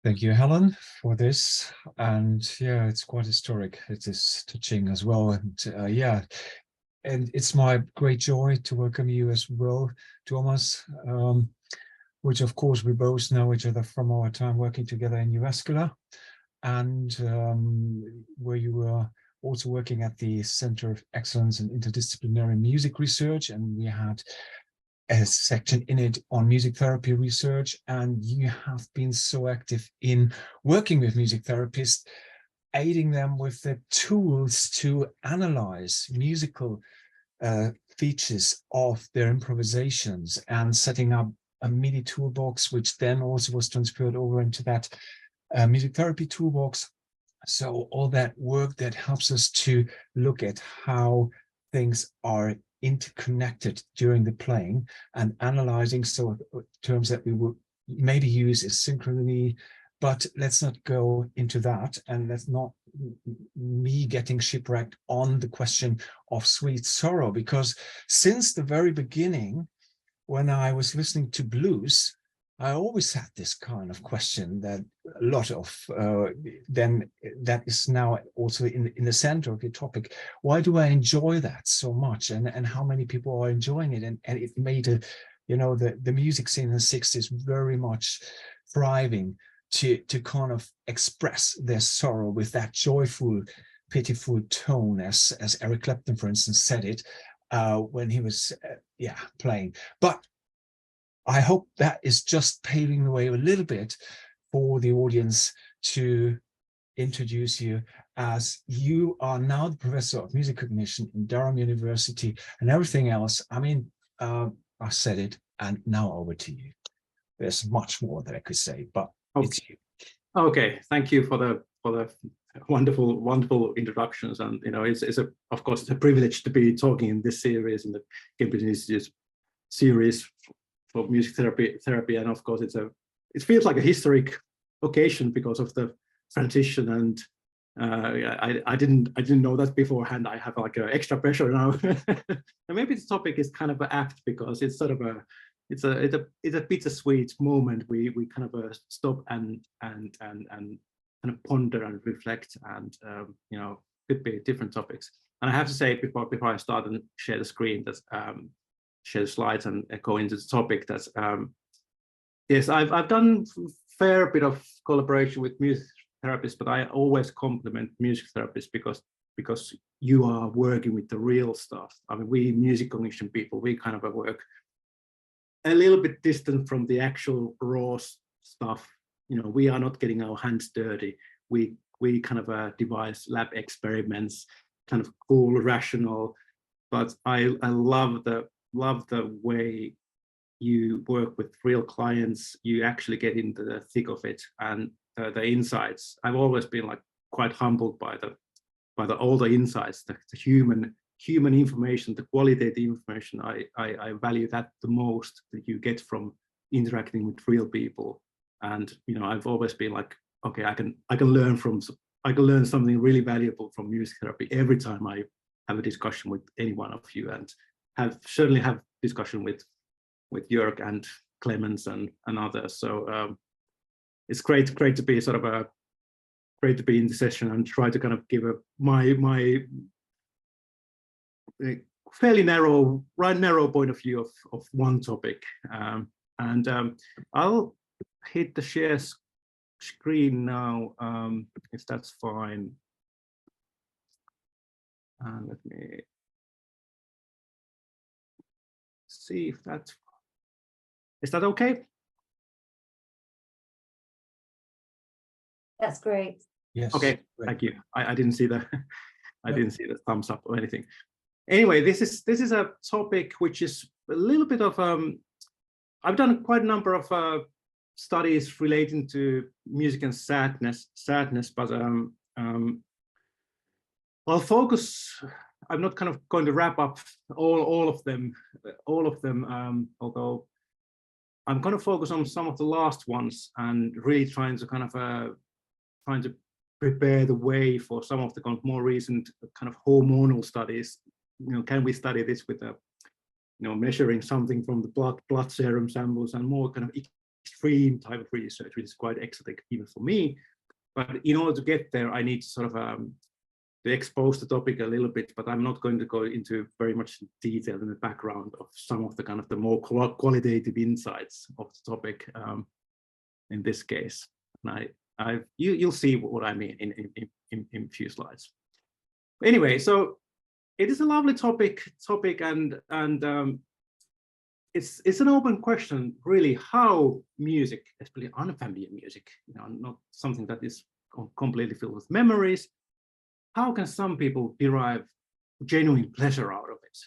Thank you, Helen, for this. And yeah, it's quite historic. It is touching as well. And yeah, and it's my great joy to welcome you as well, Tuomas, which of course we both know each other from our time working together in Jyväskylä, and where you were also working at the Center of Excellence in Interdisciplinary Music Research, and we had a section in it on music therapy research, and you have been so active in working with music therapists, aiding them with the tools to analyze musical features of their improvisations and setting up a MIDI toolbox, which then also was transferred over into that music therapy toolbox. So all that work that helps us to look at how things are interconnected during the playing and analyzing, so terms that we would maybe use is synchrony, but let's not go into that, and let's not me getting shipwrecked on the question of sweet sorrow, because since the very beginning, when I was listening to blues, I always had this kind of question that a lot of then that is now also in the center of your topic. Why do I enjoy that so much, and how many people are enjoying it? And it made a, you know, the music scene in the 60s very much thriving to kind of express their sorrow with that joyful, pitiful tone, as Eric Clapton, for instance, said it when he was playing. But I hope that is just paving the way a little bit for the audience to introduce you, as you are now the professor of music cognition in Durham University and everything else. I mean, I said it, and now over to you. There's much more that I could say, but okay. It's you. Okay, thank you for the wonderful introductions, and you know, of course it's a privilege to be talking in this series, in the Cambridge Institute series for music therapy, and of course it feels like a historic occasion because of the transition, and I didn't know that beforehand. I have like an extra pressure now. And maybe this topic is kind of apt because it's sort of it's a bittersweet moment. We kind of stop and kind of ponder and reflect, and you know, could be different topics. And I have to say before I start and share the screen, that share the slides and go into the topic, that yes, I've done a fair bit of collaboration with music therapists, but I always compliment music therapists because you are working with the real stuff. I mean, we music cognition people, we kind of work a little bit distant from the actual raw stuff. You know, we are not getting our hands dirty. We kind of devise lab experiments, kind of cool, rational. But I love the way you work with real clients. You actually get into the thick of it, and the insights. I've always been like quite humbled by all the insights, the human information, the qualitative information. I value that the most, that you get from interacting with real people. And you know, I've always been like, okay, I can learn something really valuable from music therapy every time I have a discussion with any one of you, and certainly have discussion with Jörg and Clemens and others. So it's great to be great to be in the session and try to kind of give my fairly narrow point of view of one topic. I'll hit the share screen now, if that's fine. Let me see if is that okay? That's great. Yes. Okay, great. Thank you. I didn't see the didn't see the thumbs up or anything. Anyway, this is a topic which is a little bit of I've done quite a number of studies relating to music and sadness, but I'll focus. I'm not kind of going to wrap up all of them, although I'm going to focus on some of the last ones and really trying to prepare the way for some of the kind of more recent kind of hormonal studies. You know, can we study this with a, you know, measuring something from the blood serum samples and more kind of extreme type of research, which is quite exotic even for me. But in order to get there, I need to sort of to expose the topic a little bit, but I'm not going to go into very much detail in the background of some of the kind of the more qualitative insights of the topic in this case. And you'll see what I mean in a few slides. Anyway, so it is a lovely topic, and it's an open question, really, how music, especially unfamiliar music, not something that is completely filled with memories, how can some people derive genuine pleasure out of it?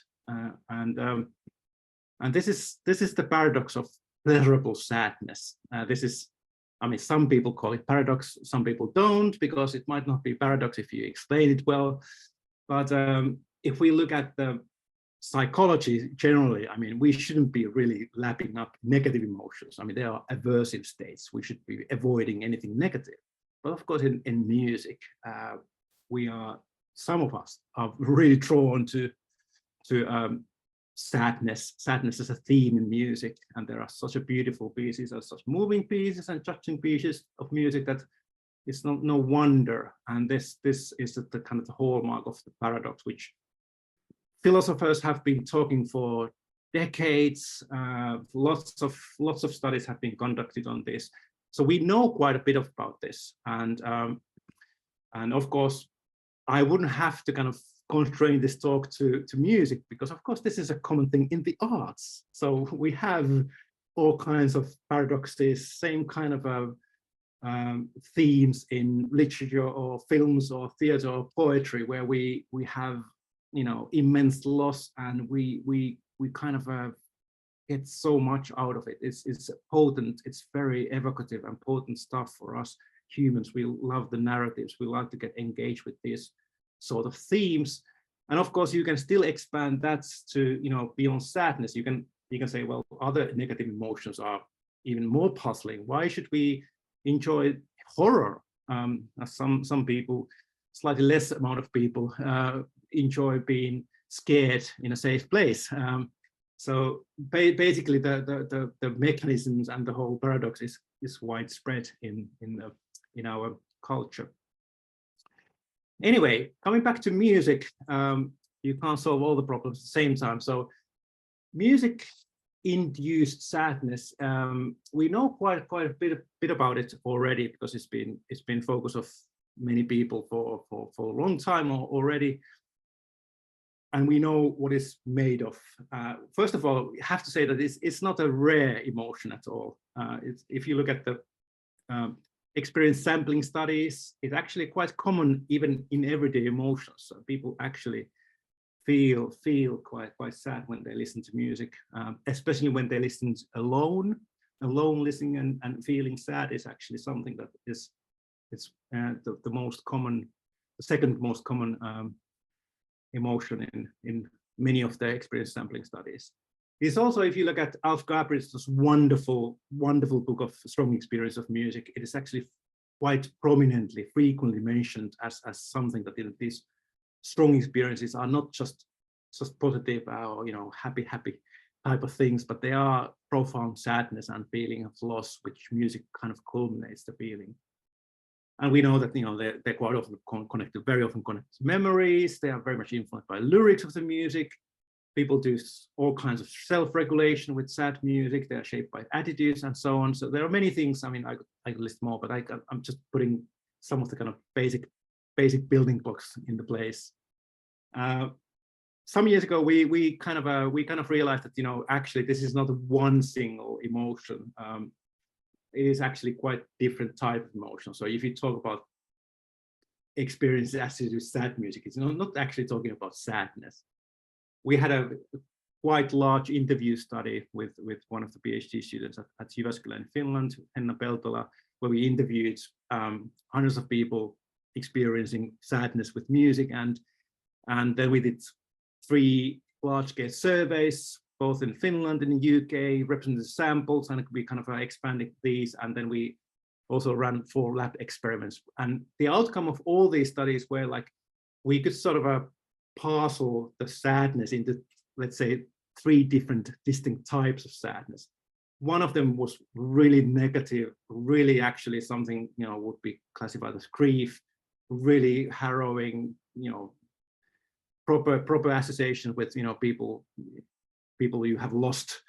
And this is the paradox of pleasurable sadness. I mean, some people call it paradox, some people don't, because it might not be paradox if you explain it well. But if we look at the psychology generally, I mean, we shouldn't be really lapping up negative emotions. I mean, they are aversive states. We should be avoiding anything negative. But of course, in music, some of us are really drawn to sadness as a theme in music, and there are such a beautiful pieces, such moving pieces and touching pieces of music that it's no wonder. And this is the kind of the hallmark of the paradox, which philosophers have been talking for decades. Lots of studies have been conducted on this, so we know quite a bit about this. And of course, I wouldn't have to kind of constrain this talk to music, because of course this is a common thing in the arts. So we have all kinds of paradoxes, same kind of themes in literature or films or theater or poetry, where we have immense loss, and we kind of get so much out of it. It's potent, it's very evocative and potent stuff for us humans. We love the narratives, we like to get engaged with these sort of themes. And of course, you can still expand that to beyond sadness. You can say, well, other negative emotions are even more puzzling. Why should we enjoy horror? Some people, slightly less amount of people, enjoy being scared in a safe place. So basically, the mechanisms and the whole paradox is widespread in our culture. Anyway, coming back to music, you can't solve all the problems at the same time. So music-induced sadness, we know quite a bit about it already, because it's been focus of many people for a long time already. And we know what it's made of. First of all, we have to say that it's not a rare emotion at all. If you look at the experience sampling studies, it's actually quite common even in everyday emotions. So people actually feel quite sad when they listen to music, especially when they listen alone. Alone listening and feeling sad is actually something that is the most common, the second most common emotion in many of the experience sampling studies. It's also, if you look at Alf Gabriel's wonderful book of Strong Experience of Music, it is actually quite prominently, frequently mentioned as something that these strong experiences are not just positive or happy type of things, but they are profound sadness and feeling of loss, which music kind of culminates the feeling. And we know that they're quite often very often connected to memories. They are very much influenced by lyrics of the music. People do all kinds of self-regulation with sad music. They are shaped by attitudes and so on. So there are many things. I mean, I could list more, but I'm just putting some of the kind of basic building blocks into place. Some years ago, we kind of realized that actually this is not one single emotion. It is actually quite different type of emotion. So if you talk about experiences as to do sad music, it's not actually talking about sadness. We had a quite large interview study with one of the PhD students at Jyväskylä in Finland, Henna Peltola, where we interviewed hundreds of people experiencing sadness with music, and then we did 3 large-scale surveys, both in Finland and in the UK, representative samples, and we kind of expanded these, and then we also ran 4 lab experiments. And the outcome of all these studies were like, we could sort of parcel the sadness into, let's say, 3 different distinct types of sadness. one of them was really negative, really actually something, you know, would be classified as grief, really harrowing, you know, proper association with, you know, people you have lost,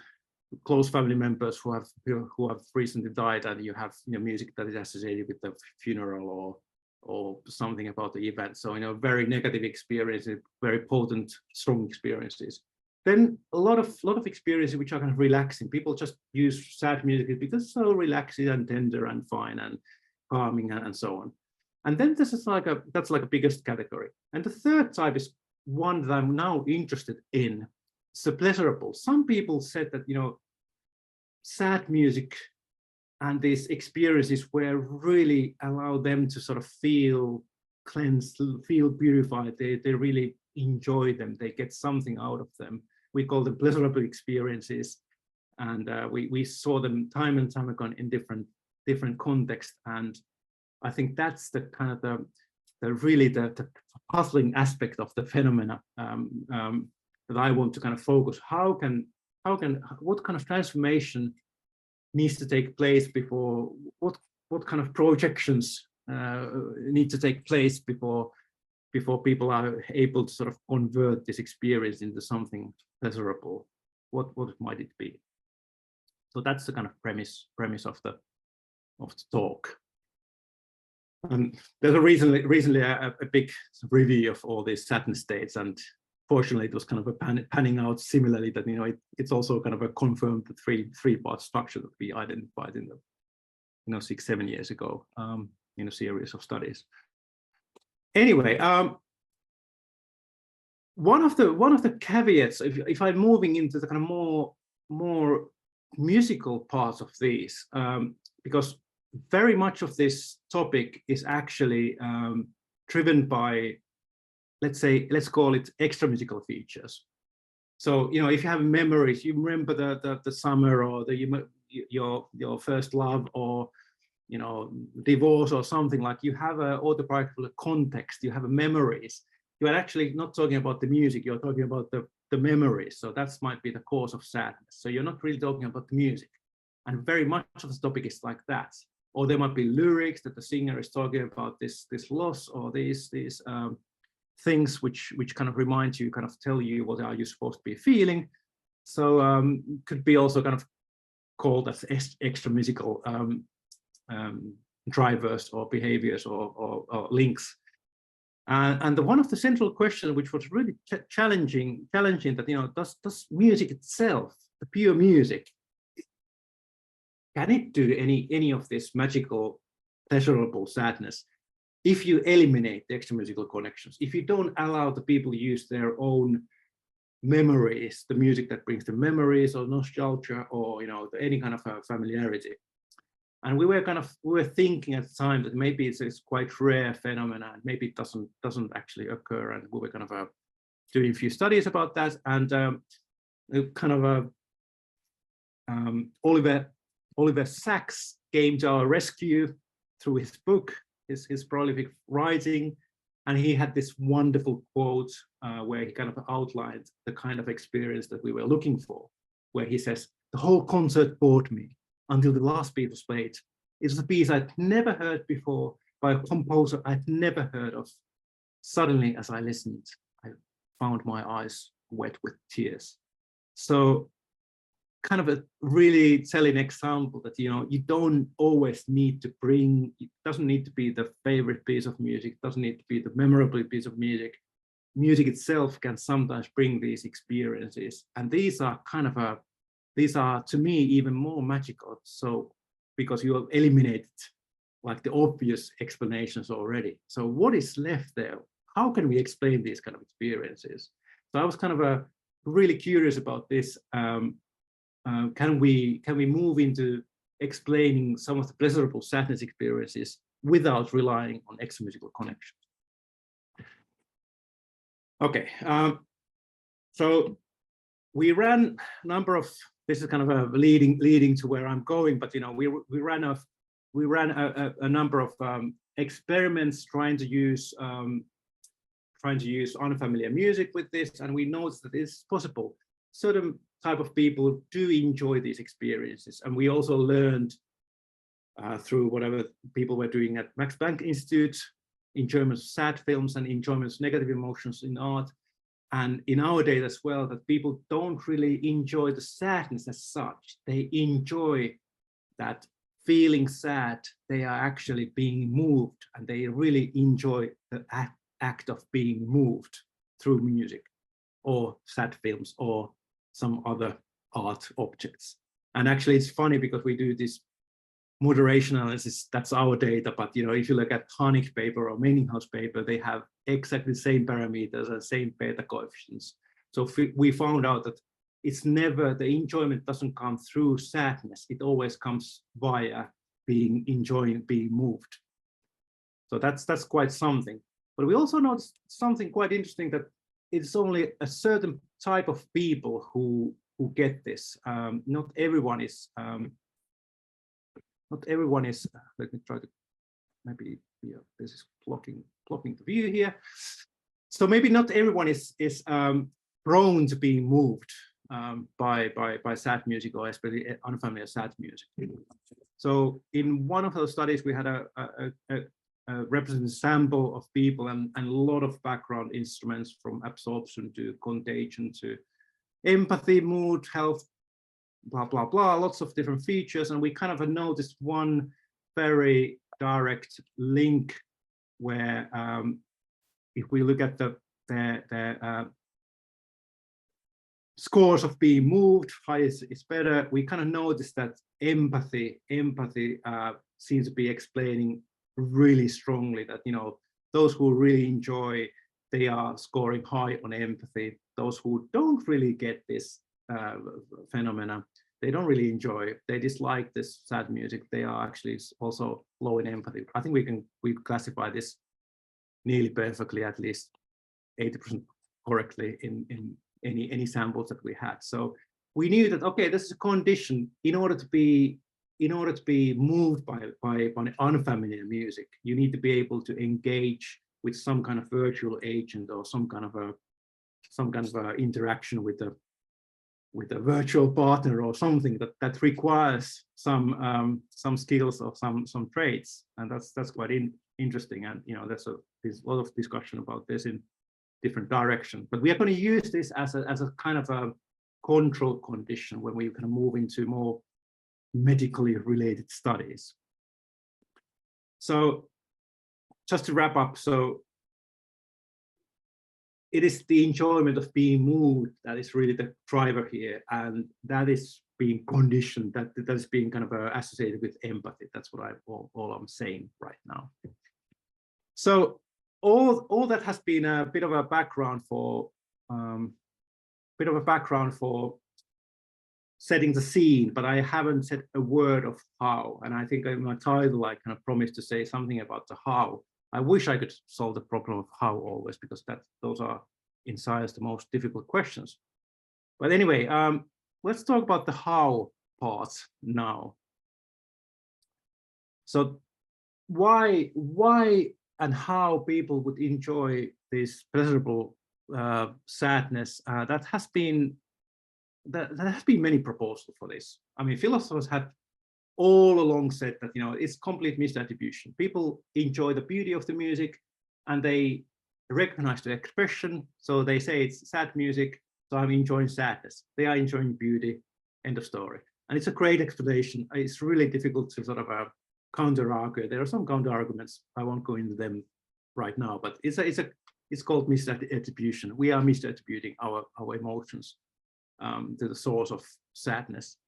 close family members who have recently died, and you have, you know, music that is associated with the funeral or something about the event. So, you know, very negative experiences, very potent, strong experiences. Then a lot of experiences which are kind of relaxing. People just use sad music because it's so relaxing and tender and fine and calming and so on. And then this is that's like a biggest category. And the third type is one that I'm now interested in. It's the pleasurable. Some people said that, you know, sad music and these experiences were really allow them to sort of feel cleansed, feel purified. They really enjoy them. They get something out of them. We call them pleasurable experiences, and we saw them time and time again in different contexts. And I think that's the kind of the puzzling aspect of the phenomena that I want to kind of focus. What kind of transformation needs to take place before, what kind of projections need to take place before people are able to sort of convert this experience into something pleasurable? What might it be? So that's the kind of premise of the talk. And there's recently a big review of all these sadness states, and fortunately it was kind of a panning out similarly that, you know, it's also kind of a confirmed three-part structure that we identified in the, you know, 6-7 years ago in a series of studies. Anyway, one of the caveats, if I'm moving into the kind of more musical parts of these, because very much of this topic is actually driven by, let's call it extra musical features. So, you know, if you have memories, you remember the summer, or your first love, or, you know, divorce or something, like you have an autobiographical context, you have memories. You are actually not talking about the music, you're talking about the memories. So that might be the cause of sadness. So you're not really talking about the music. And very much of the topic is like that. Or there might be lyrics that the singer is talking about this loss, or these things which kind of remind you, kind of tell you what are you supposed to be feeling. So could be also kind of called as extra musical drivers or behaviors or links. And one of the central questions, which was really challenging that, you know, does music itself, the pure music, can it do any of this magical, pleasurable sadness if you eliminate the extra musical connections, if you don't allow the people to use their own memories, the music that brings the memories or nostalgia, or, you know, any kind of familiarity? And we were thinking at the time that maybe it's quite rare phenomenon, maybe it doesn't actually occur, and we were kind of doing a few studies about that, and Oliver Sacks came to our rescue through his book, his prolific writing, and he had this wonderful quote where he kind of outlined the kind of experience that we were looking for, where he says, "The whole concert bored me until the last piece was played. It was a piece I'd never heard before by a composer I'd never heard of. Suddenly, as I listened, I found my eyes wet with tears." So kind of a really telling example that, you know, you don't always need to bring, it doesn't need to be the favorite piece of music, it doesn't need to be the memorable piece of music. Music itself can sometimes bring these experiences, and these are to me even more magical. So because you have eliminated like the obvious explanations already. So what is left there? How can we explain these kind of experiences? So I was kind of really curious about this. Can we move into explaining some of the pleasurable sadness experiences without relying on extra musical connections? Okay, so we ran a number of, this is kind of a leading to where I'm going, but, you know, we ran a number of experiments trying to use unfamiliar music with this, and we noticed that it's possible. Certain type of people do enjoy these experiences. And we also learned through whatever people were doing at Max Planck Institute, enjoyment of sad films and enjoyment of negative emotions in art, and in our data as well, that people don't really enjoy the sadness as such. They enjoy that feeling sad. They are actually being moved, and they really enjoy the act of being moved through music or sad films or some other art objects. And actually it's funny because we do this moderation analysis, that's our data, but if you look at Harnick's paper or Meninghaus paper, they have exactly the same parameters and same beta coefficients. So we found out that it's never, the enjoyment doesn't come through sadness, it always comes via enjoying being moved. So that's quite something. But we also noticed something quite interesting, that it's only a certain type of people who get this. Not everyone is. Let me try to maybe this is blocking the view here. So maybe not everyone is prone to being moved by sad music, or especially unfamiliar sad music. So in one of those studies, we had a representative sample of people and a lot of background instruments, from absorption to contagion to empathy, mood, health, blah, blah, blah, lots of different features. And we kind of noticed one very direct link where if we look at the scores of being moved, highest is better, we kind of noticed that empathy seems to be explaining really strongly that, those who really enjoy, they are scoring high on empathy. Those who don't really get this phenomena, they don't really enjoy, they dislike this sad music, they are actually also low in empathy. I think we classify this nearly perfectly, at least 80% correctly in any samples that we had. So we knew that, okay, this is a condition. In order to be moved by unfamiliar music, you need to be able to engage with some kind of virtual agent or some kind of interaction with a virtual partner or something that requires some skills or some traits, and that's quite interesting. And there's a lot of discussion about this in different directions. But we are going to use this as a kind of a control condition when we kind of move into more medically related studies. So just to wrap up, so it is the enjoyment of being moved that is really the driver here, and that is being conditioned, that is being kind of associated with empathy. That's what all I'm saying right now. So all that has been a bit of a background for setting the scene, but I haven't said a word of how. And I think in my title I kind of promised to say something about the how. I wish I could solve the problem of how always, because those are in science the most difficult questions. But anyway, let's talk about the how part now. So why and how people would enjoy this pleasurable sadness? There has been many proposals for this. I mean, philosophers have all along said that it's complete misattribution. People enjoy the beauty of the music and they recognize the expression, so they say it's sad music, so I'm enjoying sadness. They are enjoying beauty, end of story. And it's a great explanation. It's really difficult to sort of counter argue. There are some counter arguments, I won't go into them right now, but it's called misattribution. We are misattributing our emotions to the source of sadness.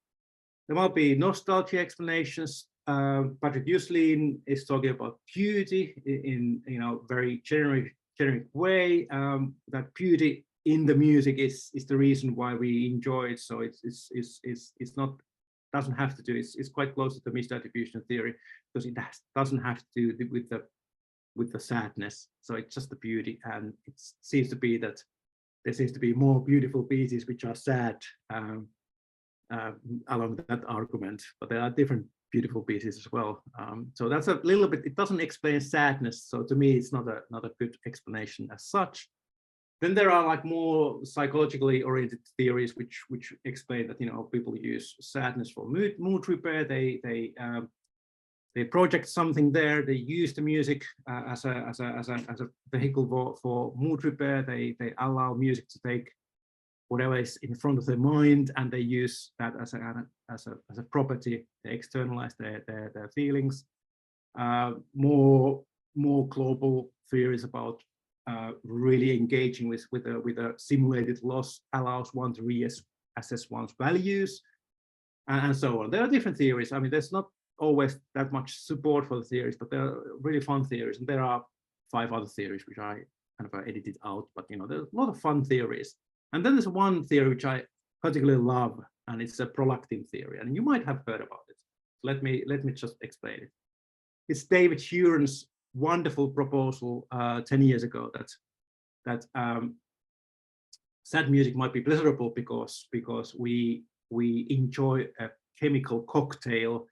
There might be nostalgia explanations. Patrick Uslin is talking about beauty in very generic way. That beauty in the music is the reason why we enjoy it. So it's not, doesn't have to do. It's quite close to the misattribution theory, because it doesn't have to do with the sadness. So it's just the beauty, and it seems to be that there seems to be more beautiful pieces which are sad along that argument, but there are different beautiful pieces as well. So that's a little bit, it doesn't explain sadness. So to me, it's not a good explanation as such. Then there are like more psychologically oriented theories which explain that, you know, people use sadness for mood repair. They project something there. They use the music as a vehicle for mood repair. They allow music to take whatever is in front of their mind, and they use that as a property. They externalize their feelings. More global theories about really engaging with a simulated loss allows one to reassess one's values, and so on. There are different theories. I mean, there's not always that much support for the theories, but they're really fun theories. And there are 5 other theories which I kind of edited out, but you know, there's a lot of fun theories. And then there's one theory which I particularly love, and it's a prolactin theory. And you might have heard about it. Let me just explain it. It's David Huron's wonderful proposal 10 years ago that sad music might be pleasurable because we enjoy a chemical cocktail,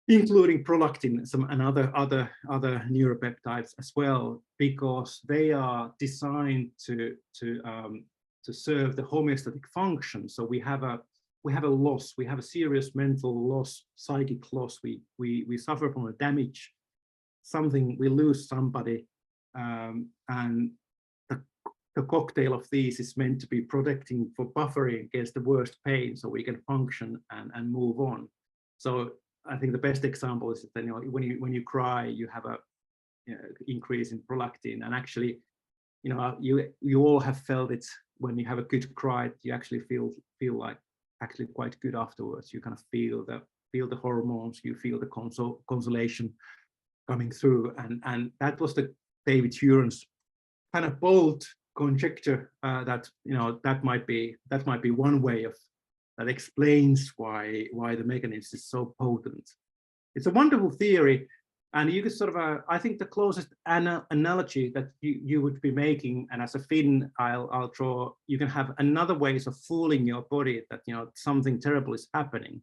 including prolactin and other neuropeptides as well, because they are designed to serve the homeostatic function. So we have a loss, we have a serious mental loss, psychic loss. We suffer from a damage, something, we lose somebody, and the cocktail of these is meant to be protecting, for buffering against the worst pain, so we can function and move on. So I think the best example is that, you know, when you cry, you have a increase in prolactin, and actually, you know, you all have felt it. When you have a good cry, you actually feel like actually quite good afterwards. You kind of feel the hormones, you feel the consolation coming through, and that was the David Huron's kind of bold conjecture that, you know, that might be one way of that explains why the mechanism is so potent. It's a wonderful theory, and you could sort of I think the closest analogy that you would be making, and as a Finn, I'll draw. You can have another ways of fooling your body that, you know, something terrible is happening,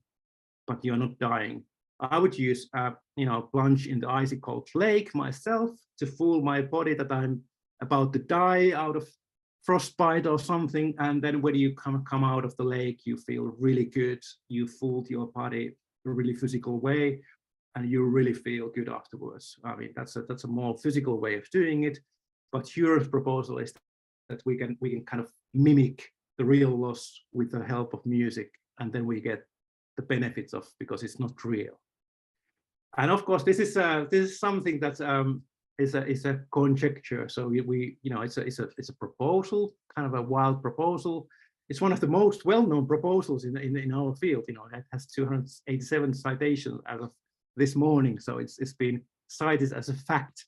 but you're not dying. I would use you know, plunge in the icy cold lake myself to fool my body that I'm about to die out of frostbite or something, and then when you come out of the lake, you feel really good. You fooled your body in a really physical way, and you really feel good afterwards. I mean, that's a more physical way of doing it, but Huron's proposal is that we can kind of mimic the real loss with the help of music, and then we get the benefits of, because it's not real. And of course, this is something that is a conjecture. So we you know, it's a proposal, kind of a wild proposal. It's one of the most well-known proposals in our field. You know, it has 287 citations as of this morning. So it's been cited as a fact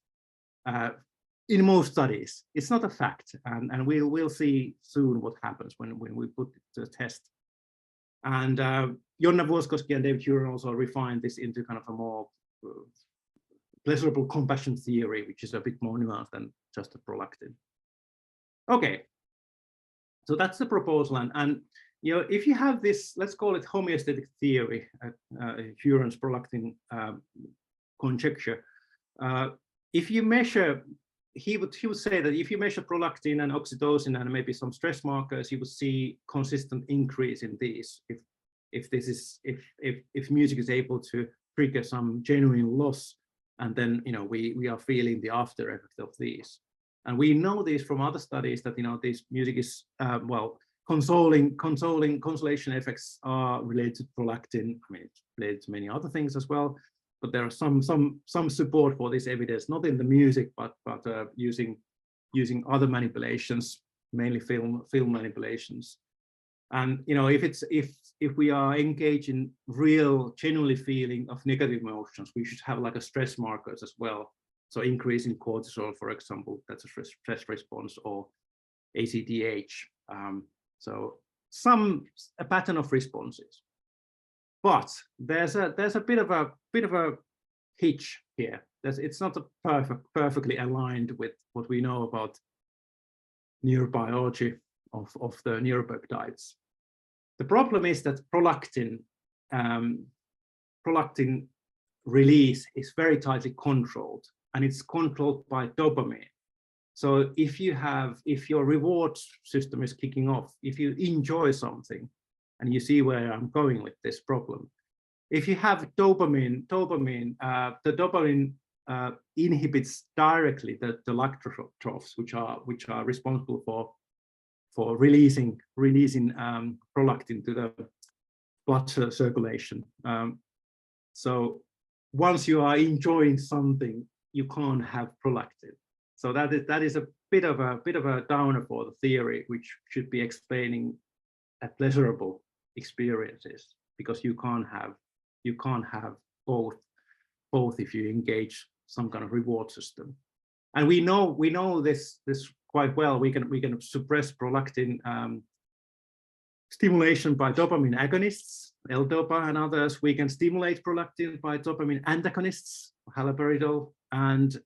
in most studies. It's not a fact, and we'll see soon what happens when we put it to the test. And Eerola Vuoskoski and David Huron also refined this into kind of a more pleasurable compassion theory, which is a bit more nuanced than just a prolactin. Okay, so that's the proposal, and you know, if you have this, let's call it homeostatic theory, Huron's prolactin conjecture. If you measure, he would say that if you measure prolactin and oxytocin and maybe some stress markers, you would see consistent increase in these. If music is able to trigger some genuine loss, and then, you know, we are feeling the after effect of these. And we know this from other studies that, you know, this music is well, consolation effects are related to prolactin. I mean, it's related to many other things as well, but there are some support for this evidence, not in the music, but using other manipulations, mainly film manipulations. And, you know, if we are engaged in real, genuinely feeling of negative emotions, we should have like a stress markers as well. So increase in cortisol, for example, that's a stress response, or ACTH. So a pattern of responses. But there's a bit of a hitch here. It's not perfectly aligned with what we know about neurobiology of the neuropeptides. The problem is that prolactin release is very tightly controlled, and it's controlled by dopamine. So if your reward system is kicking off, if you enjoy something, and you see where I'm going with this problem, if you have dopamine, the dopamine inhibits directly the lactotrophs, which are responsible for releasing prolactin to the blood circulation. So once you are enjoying something, you can't have prolactin. So that is a bit of a downer for the theory, which should be explaining a pleasurable experiences, because you can't have both if you engage some kind of reward system. And we know this quite well. We can suppress prolactin stimulation by dopamine agonists, L-Dopa and others. We can stimulate prolactin by dopamine antagonists, haloperidol, and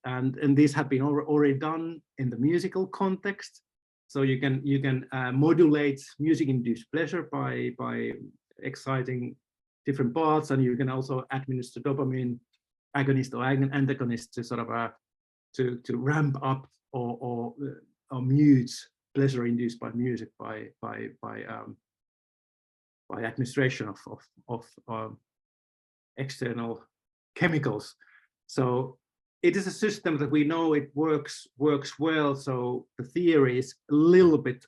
these have been already done in the musical context. So you can modulate music-induced pleasure by exciting different parts, and you can also administer dopamine agonist or antagonist to sort of to ramp up or mute pleasure induced by music by administration of external chemicals. So it is a system that we know it works well. So the theory is a little bit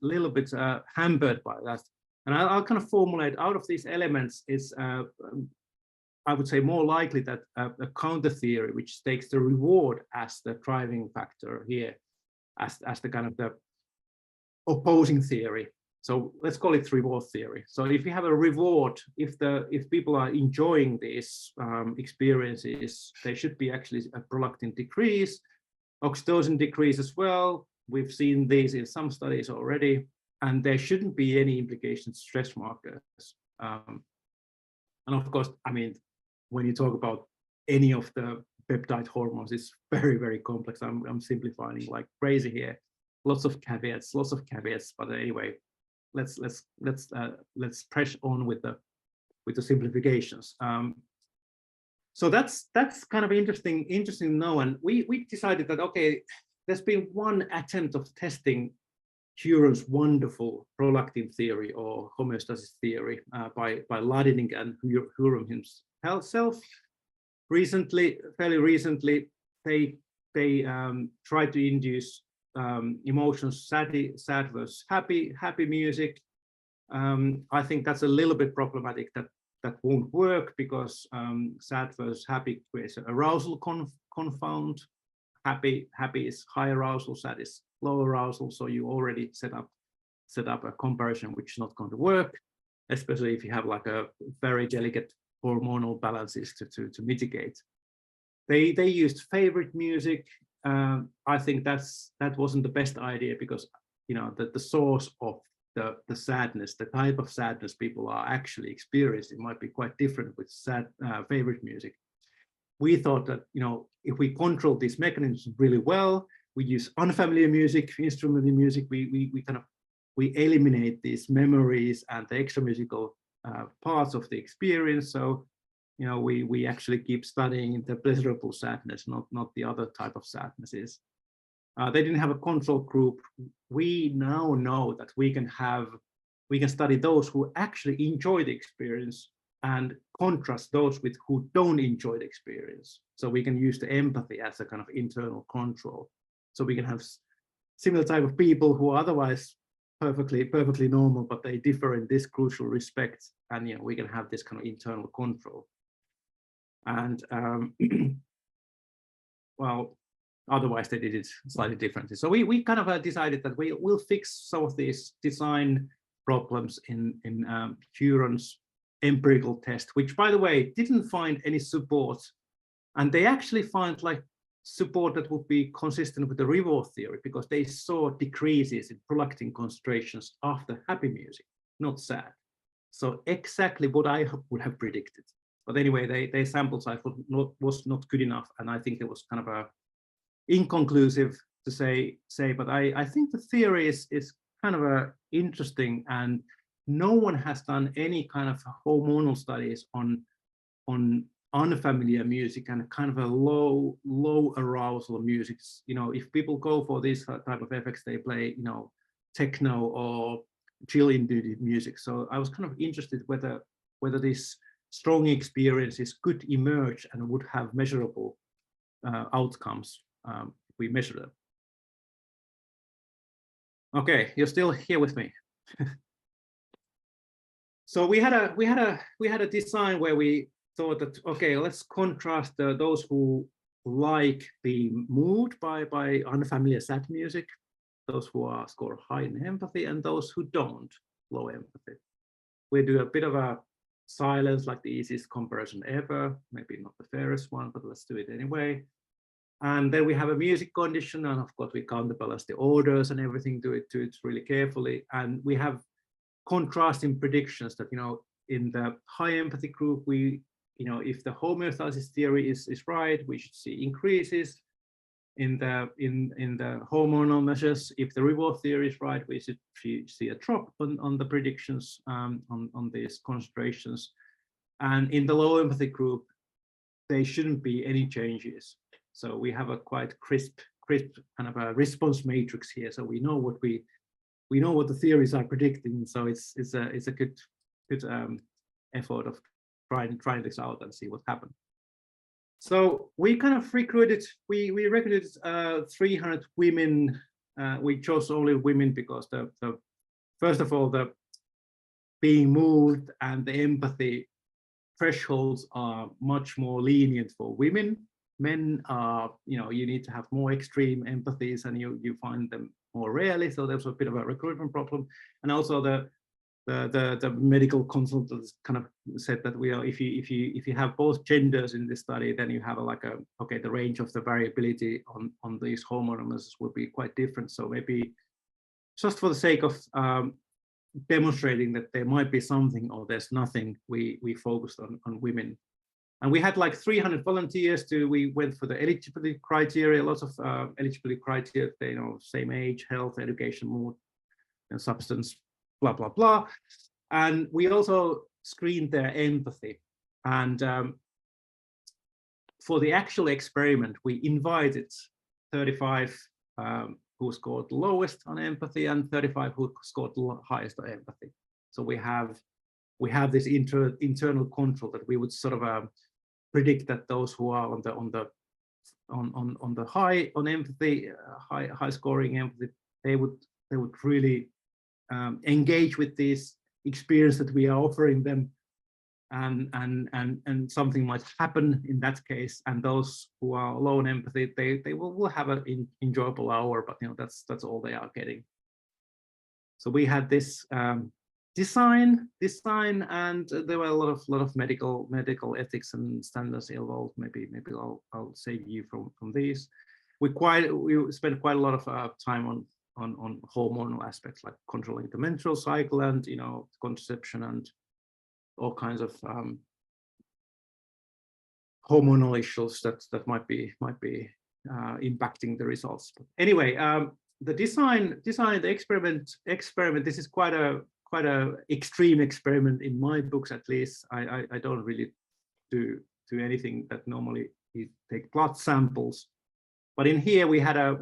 hampered by that. And I'll kind of formulate out of these elements is I would say more likely that a counter theory, which takes the reward as the driving factor here, as the kind of the opposing theory. So let's call it reward theory. So if you have a reward, if people are enjoying these experiences, there should be actually a prolactin decrease, oxytocin decrease as well. We've seen these in some studies already, and there shouldn't be any implications stress markers. And of course, I mean, when you talk about any of the peptide hormones, it's very, very complex. I'm simplifying like crazy here. Lots of caveats. But anyway, let's press on with the simplifications. So that's kind of interesting to know. And we decided that, okay, there's been one attempt of testing Huron's wonderful prolactin theory or homeostasis theory by Ladinic and Huron himself. Fairly recently, they tried to induce emotions sad versus happy music. I think that's a little bit problematic. That won't work because sad versus happy creates an arousal confound. Happy is high arousal, sad is low arousal. So you already set up a comparison which is not going to work, especially if you have like a very delicate hormonal balances to mitigate. They used favorite music. I think that wasn't the best idea because the source of the sadness, the type of sadness people are actually experiencing might be quite different with sad favorite music. We thought that if we control these mechanisms really well, we use unfamiliar music, instrumental music, we eliminate these memories and the extra musical parts of the experience. So we actually keep studying the pleasurable sadness, not the other type of sadnesses. They didn't have a control group. We now know that we can study those who actually enjoy the experience and contrast those with who don't enjoy the experience. So we can use the empathy as a kind of internal control. So we can have similar type of people who are otherwise perfectly normal, but they differ in this crucial respect, and we can have this kind of internal control. And well, otherwise they did it slightly differently. So we kind of decided that we will fix some of these design problems in Huron's empirical test, which, by the way, didn't find any support, and they actually find like support that would be consistent with the reward theory because they saw decreases in prolactin concentrations after happy music, not sad. So exactly what I would have predicted. But anyway, their sample size was not good enough, and I think it was kind of a inconclusive to say. But I think the theory is kind of interesting, and no one has done any kind of hormonal studies on unfamiliar music and kind of a low arousal music. You know, if people go for this type of effects, they play, you know, techno or chill-induced music. So I was kind of interested whether these strong experiences could emerge and would have measurable outcomes if we measure them. Okay, you're still here with me. So we had a design where we thought that, okay, let's contrast those who like being moved by unfamiliar sad music, those who score high in empathy, and those who don't, low empathy. We do a bit of a silence, like the easiest comparison ever, maybe not the fairest one, but let's do it anyway. And then we have a music condition, and of course we counterbalance the orders and everything, do it really carefully. And we have contrasting predictions that, you know, in the high empathy group, we, you know, if the homeostasis theory is right, we should see increases. In the hormonal measures, if the reward theory is right, we should see a drop on the predictions on these concentrations. And in the low empathy group, there shouldn't be any changes. So we have a quite crisp kind of a response matrix here. So we know what we know what the theories are predicting. So it's a good effort of trying this out and see what happens. So we kind of recruited 300 women. We chose only women because the first of all, the being moved and the empathy thresholds are much more lenient for women. Men are, you know, you need to have more extreme empathies and you find them more rarely. So there's a bit of a recruitment problem. And also the medical consultants kind of said that we are, if you have both genders in this study, then you have okay, the range of the variability on these hormonal measures will be quite different. So maybe just for the sake of demonstrating that there might be something or there's nothing, we focused on women. And we had like 300 volunteers we went for the eligibility criteria, lots of eligibility criteria, you know, same age, health, education, mood, and substance, blah, blah, blah. And we also screened their empathy. And for the actual experiment, we invited 35 who scored lowest on empathy and 35 who scored highest on empathy. So we have this internal control that we would sort of predict that those who are on the high on empathy, high scoring empathy, they would really engage with this experience that we are offering them, and something might happen in that case. And those who are low in empathy, they will have an enjoyable hour, but you know, that's all they are getting. So we had this design, and there were a lot of medical ethics and standards involved. Maybe I'll save you from these. We spent quite a lot of time on hormonal aspects, like controlling the menstrual cycle and, you know, contraception and all kinds of hormonal issues that might be impacting the results. But anyway, the design, the experiment. This is quite a extreme experiment in my books, at least. I don't really do anything that normally you take blood samples, but in here we had a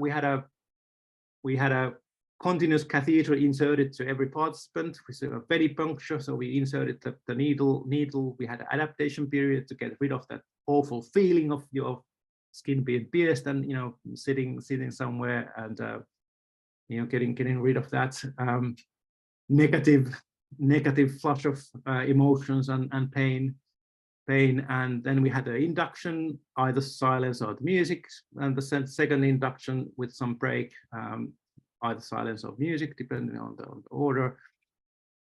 continuous catheter inserted to every participant with a venipuncture. So we inserted the needle. We had an adaptation period to get rid of that awful feeling of your skin being pierced and, you know, sitting somewhere and you know, getting rid of that negative flush of emotions and pain. And then we had the induction, either silence or the music, and the second induction with some break, either silence or music, depending on the order.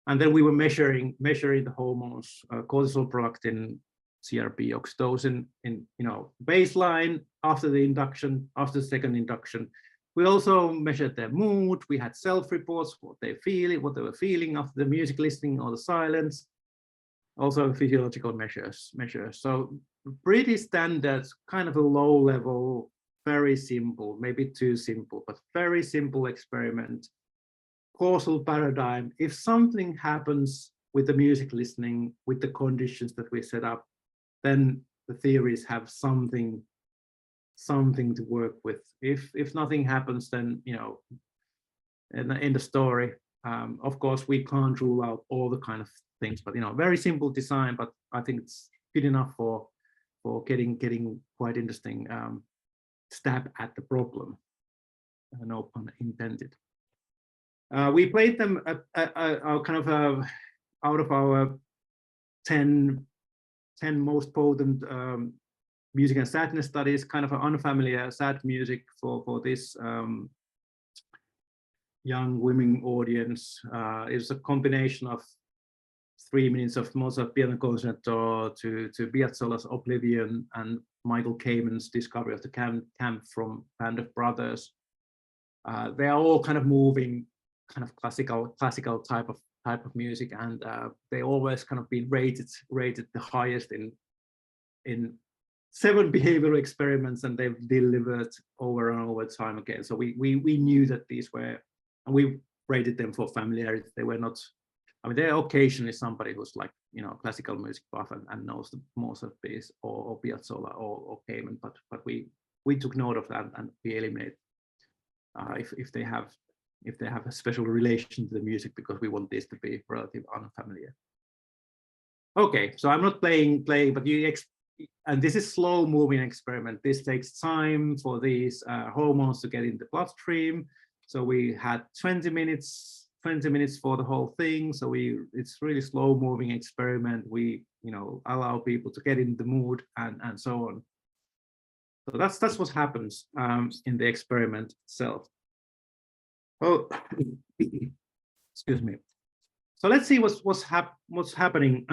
And then we were measuring the hormones, cortisol, prolactin, CRP, oxytocin in, you know, baseline, after the induction, after the second induction. We also measured their mood. We had self-reports, what they were feeling after the music listening or the silence. Also physiological measures. So pretty standard, kind of a low level, very simple, maybe too simple, but very simple experiment. Causal paradigm. If something happens with the music listening, with the conditions that we set up, then the theories have something to work with. If nothing happens, then in the story. Of course, we can't rule out all the kind of things, but very simple design. But I think it's good enough for getting quite interesting stab at the problem. No pun intended. We played them kind of out of our 10 most potent music and sadness studies, kind of an unfamiliar sad music for this young women audience. It's a combination of 3 minutes of Mozart piano concerto to Piazzolla's Oblivion and Michael Kamen's Discovery of the Camp from Band of Brothers. They are all kind of moving, kind of classical type of music, and they always kind of been rated the highest in 7 behavioral experiments, and they've delivered over and over time again. So we knew that these were, and we rated them for familiarity. They were not, I mean, there are occasionally somebody who's like, classical music buff and knows the Mozart piece or Piazzolla or Kamen, but we took note of that and we eliminate if they have a special relation to the music, because we want this to be relatively unfamiliar. Okay, so I'm not playing, but and this is slow moving experiment. This takes time for these hormones to get in the bloodstream. So we had 20 minutes for the whole thing. So it's really slow moving experiment. We allow people to get in the mood and so on. So that's what happens in the experiment itself. Oh, excuse me. So let's see what's happening.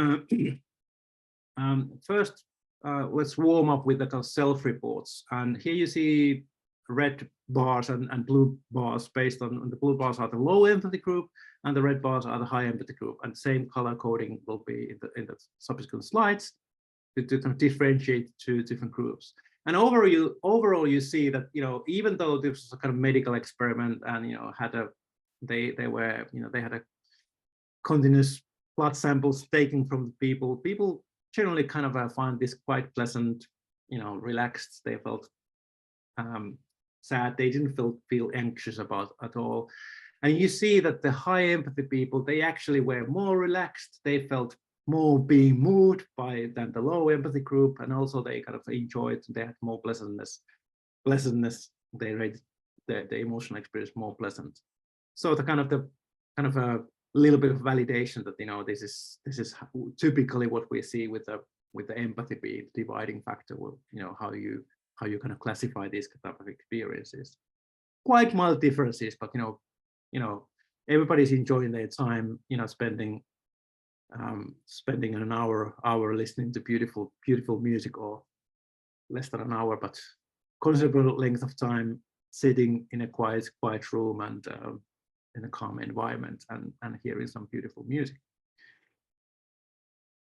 First, let's warm up with the self-reports. And here you see red bars and blue bars. Based on the blue bars are the low empathy group, and the red bars are the high empathy group. And same color coding will be in the subsequent slides to differentiate two different groups. And overall, you see that even though this was a kind of medical experiment, and they had a continuous blood samples taken from the people generally kind of found this quite pleasant, relaxed. They felt sad. They didn't feel anxious about at all. And you see that the high empathy people, they actually were more relaxed. They felt more being moved than the low empathy group, and also they kind of enjoyed. They had more pleasantness. They rated the emotional experience more pleasant. So the kind of a little bit of validation that this is typically what we see with the empathy being the dividing factor. How you kind of classify these type of experiences. Quite mild differences, but everybody's enjoying their time. Spending an hour listening to beautiful music, or less than an hour, but considerable length of time sitting in a quiet room and in a calm environment and hearing some beautiful music.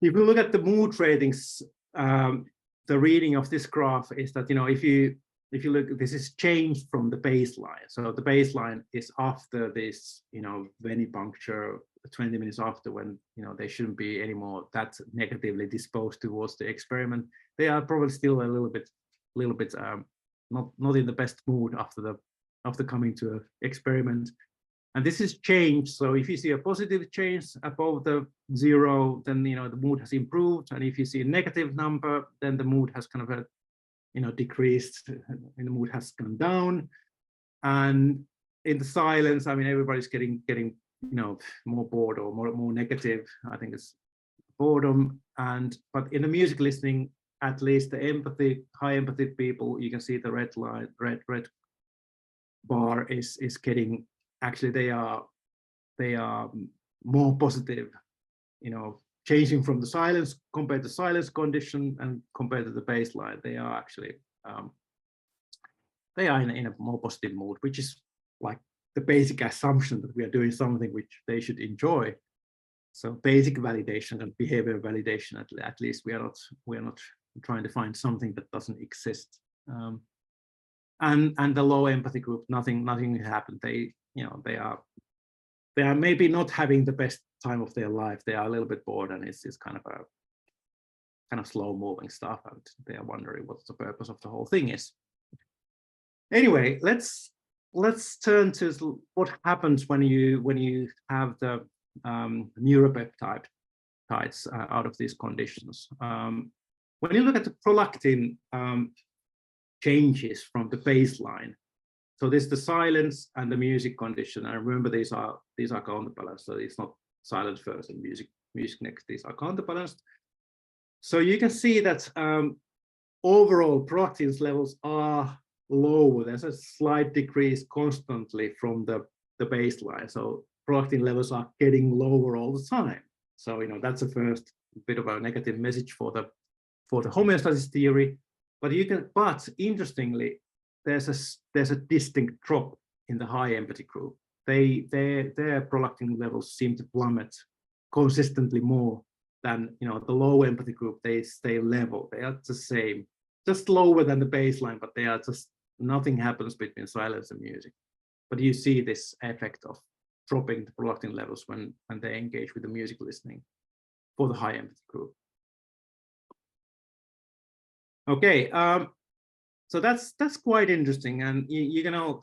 If you look at the mood ratings, the reading of this graph is that if you look, this is changed from the baseline. So the baseline is after this venipuncture, 20 minutes after, when they shouldn't be anymore that negatively disposed towards the experiment. They are probably still a little bit not in the best mood after coming to an experiment. And this is changed. So if you see a positive change above the 0, then the mood has improved. And if you see a negative number, then the mood has kind of decreased, and the mood has gone down. And in the silence, I mean, everybody's getting more bored or more negative. I think it's boredom. But in the music listening, at least the high empathy people, you can see the red bar is getting, actually they are more positive, changing from the silence, compared to silence condition and compared to the baseline. They are actually in a more positive mood, which is like the basic assumption that we are doing something which they should enjoy. So basic validation and behavior validation, at least we are not trying to find something that doesn't exist. And the low empathy group, nothing happened. They are maybe not having the best time of their life. They are a little bit bored, and it's kind of kind of slow moving stuff, and they are wondering what the purpose of the whole thing is. Anyway, let's turn to what happens when you have the neuropeptides out of these conditions. When you look at the prolactin changes from the baseline, so there's the silence and the music condition. And remember, these are counterbalanced, so it's not silence first and music next. These are counterbalanced. So you can see that overall prolactin levels are low. There's a slight decrease constantly from the baseline. So prolactin levels are getting lower all the time. So that's the first bit of a negative message for the homeostasis theory. But interestingly, there's a distinct drop in the high empathy group. Their prolactin levels seem to plummet consistently more than the low empathy group. They stay level. They are the same, just lower than the baseline, but they are just, nothing happens between silence and music. But you see this effect of dropping the prolactin levels when they engage with the music listening for the high empathy group. Okay, so that's quite interesting, and you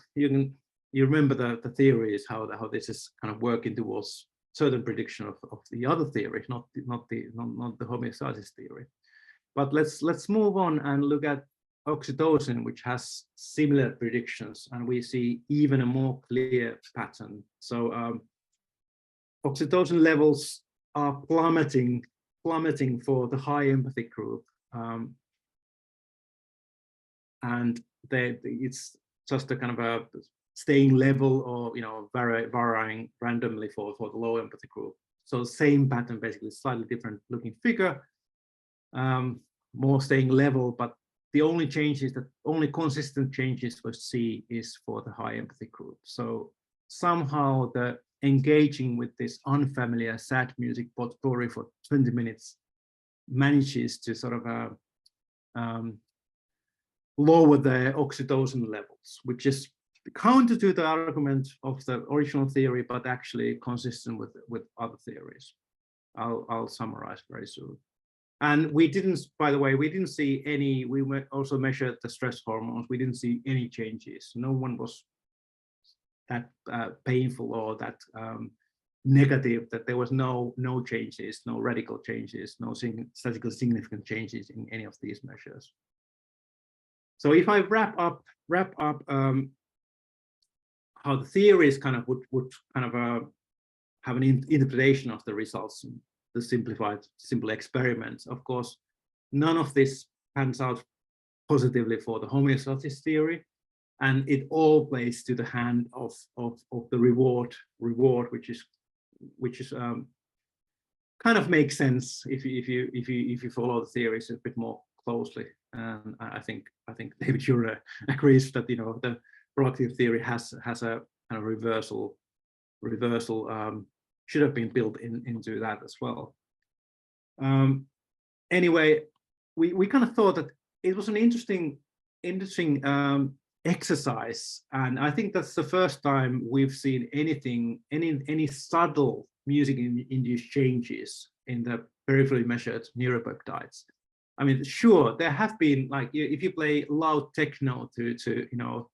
remember the theories, how this is kind of working towards certain prediction of the other theory, not the homeostasis theory. But let's move on and look at oxytocin, which has similar predictions, and we see even a more clear pattern. So oxytocin levels are plummeting for the high empathy group. And it's just a kind of a staying level, or varying randomly for the low empathy group. So same pattern, basically slightly different looking figure, more staying level, but the only consistent changes we see is for the high empathy group. So somehow the engaging with this unfamiliar sad music potpourri for 20 minutes manages to sort of lower the oxytocin levels, which is counter to the argument of the original theory, but actually consistent with other theories. I'll summarize very soon. And we didn't, by the way, we didn't see any, we also measured the stress hormones. We didn't see any changes. No one was that painful or that negative, that there was no changes, no radical changes, no statistically significant changes in any of these measures. So if I wrap up how the theories kind of would kind of have an interpretation of the results, the simple experiments. Of course, none of this pans out positively for the homeostasis theory, and it all plays to the hand of the reward, which is kind of makes sense if you follow the theories a bit more closely. And I think David Jura agrees that the proactive theory has a kind of reversal should have been built into that as well. Anyway, we kind of thought that it was an interesting exercise, and I think that's the first time we've seen any subtle music-induced changes in the peripherally measured neuropeptides. I mean, sure, there have been, like, if you play loud techno to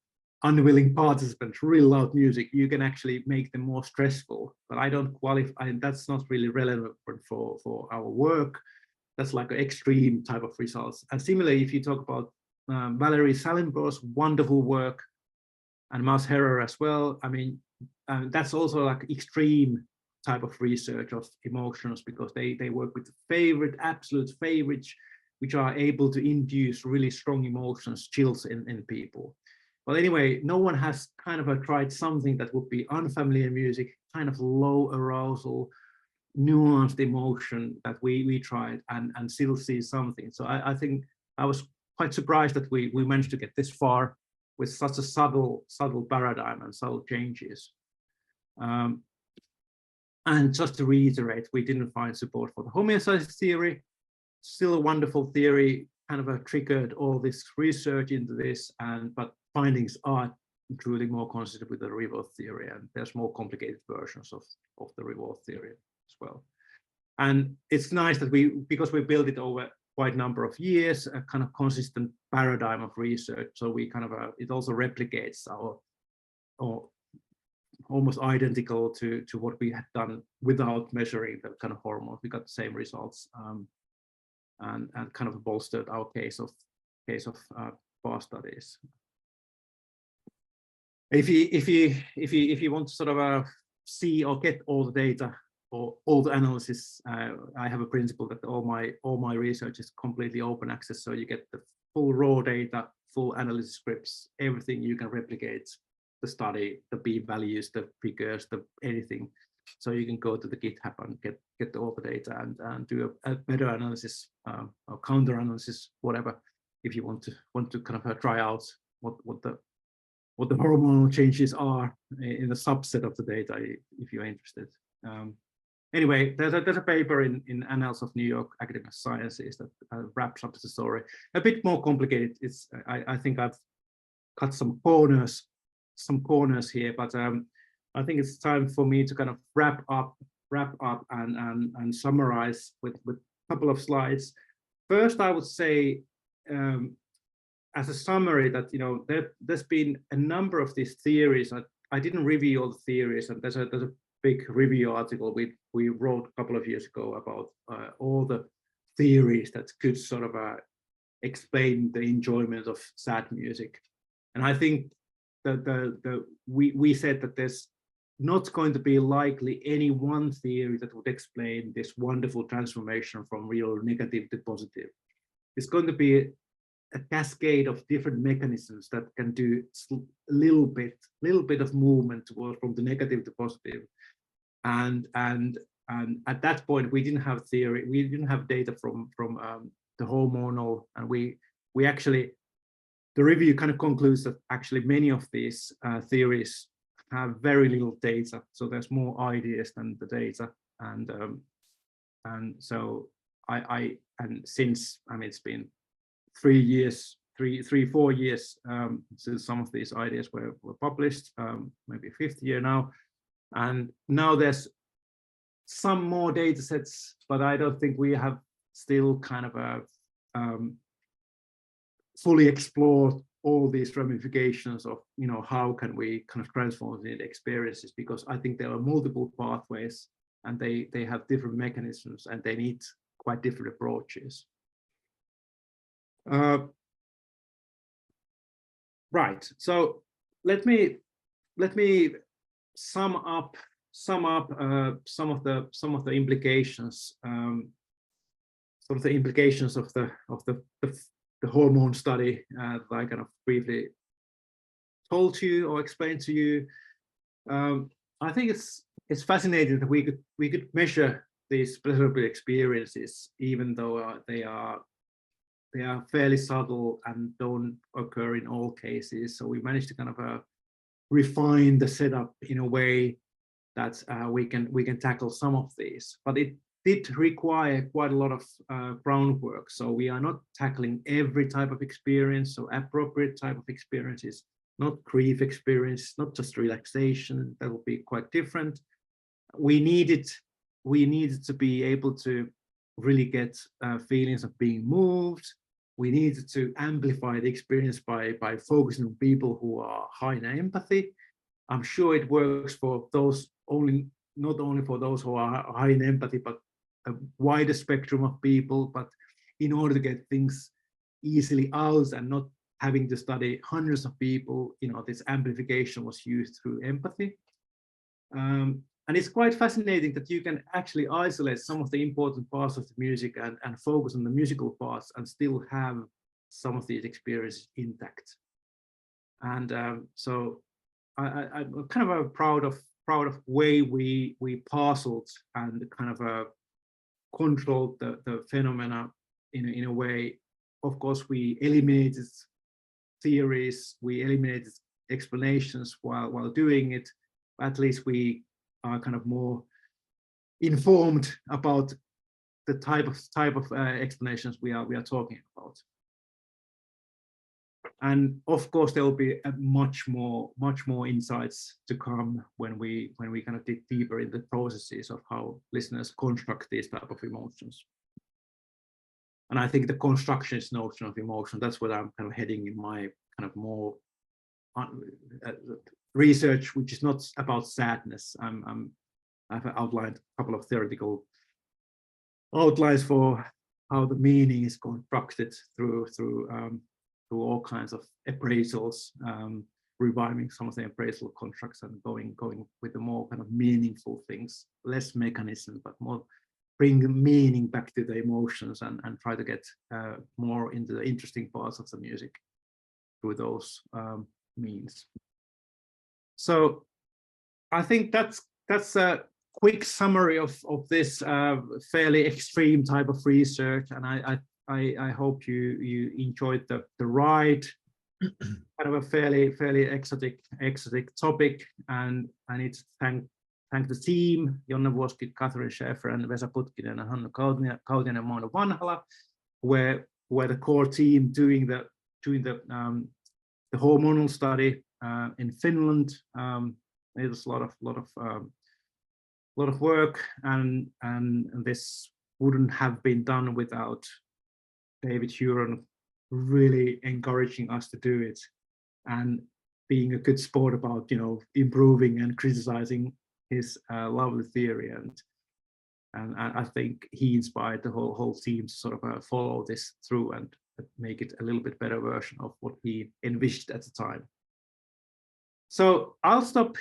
unwilling participants, really loud music, you can actually make them more stressful. But I don't qualify, that's not really relevant for our work. That's like an extreme type of results. And similarly, if you talk about Valerie Salimbur's wonderful work and Mars Herrer as well, I mean, that's also like extreme type of research of emotions, because they work with absolute favorites, which are able to induce really strong emotions, chills in people. But anyway, no one has kind of tried something that would be unfamiliar music, kind of low arousal, nuanced emotion that we tried and still see something. So I think I was quite surprised that we managed to get this far with such a subtle paradigm and subtle changes. And just to reiterate, we didn't find support for the homeostasis theory. Still a wonderful theory, kind of triggered all this research into this, but findings are truly more consistent with the reward theory, and there's more complicated versions of the reward theory as well. And it's nice that because we built it over quite a number of years, a kind of consistent paradigm of research. So we kind of it also replicates our, or almost identical to what we had done without measuring the kind of hormones. We got the same results, and kind of bolstered our case of past studies. If you want to sort of see or get all the data or all the analysis, I have a principle that all my research is completely open access. So you get the full raw data, full analysis scripts, everything you can replicate, the study, the p-values, the figures, the anything. So you can go to the GitHub and get all the data and do a better analysis or counter analysis, whatever, if you want to kind of try out what the hormonal changes are in a subset of the data, if you're interested. Anyway, there's a paper in Annals of New York Academy of Sciences that wraps up the story. A bit more complicated. It's I think I've cut some corners here, but I think it's time for me to kind of wrap up and summarize with a couple of slides. First, I would say, as a summary, that there's been a number of these theories. I didn't review all the theories, and there's a big review article we wrote a couple of years ago about all the theories that could sort of explain the enjoyment of sad music. And I think that we said that there's not going to be likely any one theory that would explain this wonderful transformation from real negative to positive. It's going to be a cascade of different mechanisms that can do a little bit of movement towards from the negative to positive. And at that point, we didn't have theory, we didn't have data from the hormonal, and we actually, the review kind of concludes that actually many of these theories have very little data, so there's more ideas than the data, and so since it's been 4 years since some of these ideas were published, maybe 5th year now, and now there's some more data sets, but I don't think we have still kind of fully explored all these ramifications of how can we kind of transform the experiences, because I think there are multiple pathways and they have different mechanisms and they need quite different approaches. Right, so let me sum up some of the implications, of the hormone study that I kind of briefly told you or explained to you. I think it's fascinating that we could measure these pleasurable experiences, even though they are fairly subtle and don't occur in all cases. So we managed to kind of refine the setup in a way that we can tackle some of these, but it did require quite a lot of groundwork. So we are not tackling every type of experience, so appropriate type of experiences, not grief experience, not just relaxation, that will be quite different. We needed to be able to really get feelings of being moved. We needed to amplify the experience by focusing on people who are high in empathy. I'm sure it works for those not only for those who are high in empathy, but a wider spectrum of people. But in order to get things easily out and not having to study hundreds of people, this amplification was used through empathy. And it's quite fascinating that you can actually isolate some of the important parts of the music and focus on the musical parts and still have some of these experiences intact. And so I'm kind of proud of way we parceled and kind of controlled the phenomena in a way. Of course, we eliminated theories, we eliminated explanations while doing it. At least we are kind of more informed about the type of explanations we are talking about. And of course, there will be much more insights to come when we kind of dig deeper in the processes of how listeners construct these type of emotions. And I think the constructionist notion of emotion, that's what I'm kind of heading in my kind of more research, which is not about sadness. I've outlined a couple of theoretical outlines for how the meaning is constructed through all kinds of appraisals, reviving some of the appraisal constructs and going with the more kind of meaningful things, less mechanism, but more bring the meaning back to the emotions and try to get more into the interesting parts of the music through those means. So I think that's a quick summary of this fairly extreme type of research, and I hope you enjoyed the ride. Kind of a fairly exotic topic, and I need to thank the team, Jonna Vuoskoski, Catherine Schäfer, and Vesa Putkinen, and Hannu Kautinen and Mauno Vanhala, were the core team doing the hormonal study in Finland. It was a lot of work, and this wouldn't have been done without David Huron really encouraging us to do it and being a good sport about, you know, improving and criticizing his lovely theory, and I think he inspired the whole team to sort of follow this through and make it a little bit better version of what he envisioned at the time. So I'll stop